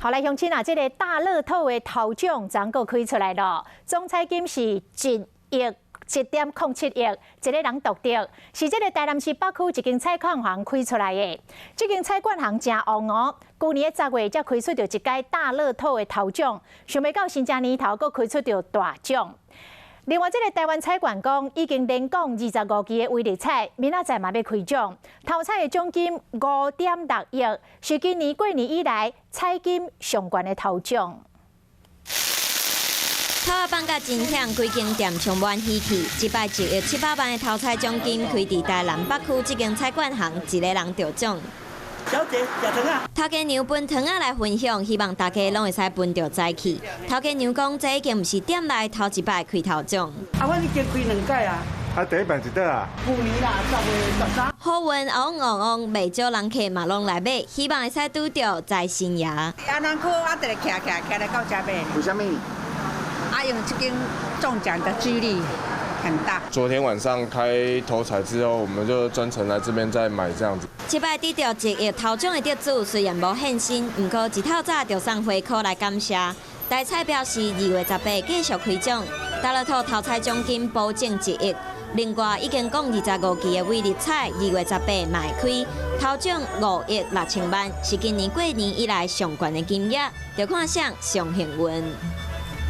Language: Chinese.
好来，乡亲啊，这个大乐透的头奖昨个开出来了，总彩金是1.07亿，一个人独得，是这个台南市北区一间采矿行开出来的。这间采矿行真旺哦，去年的10月才开出着一届大乐透的头奖，想袂到新正年头佫开出着大奖。另外，这个台湾彩券讲已经连讲25期的威力彩，明仔载嘛要开奖。头彩的奖金5.6亿，是今年过年以来彩金上悬的头奖。头下放甲真响，规间店充满喜气。这摆1亿700万的头彩奖金开伫台南北区这间彩券行，一个人得奖。小姐，食糖啊！头家娘分糖啊来分享，希望大家拢会使分着早起。头家娘讲，这已经毋是店内头一摆开头奖。我已经开2届啊。第一摆一倒啊？去年啦，10月13。好运旺旺旺，袂少人客嘛拢来买，希望会使拄着财神爷。安南区我直徛来到这边。为什么？因为这间中奖的几率很大。昨天晚上开头彩之后，我们就专程来这边再买这样子。这摆得到1亿头奖的得主虽然无现身，不过一透早就送花口来感谢。台彩表示2月18继续开奖，大乐透头彩奖金保证1亿。另外已经讲25期的威力彩2月18嘛会开，头奖5亿6千万，是今年过年以来上悬的金额，就看谁上幸运。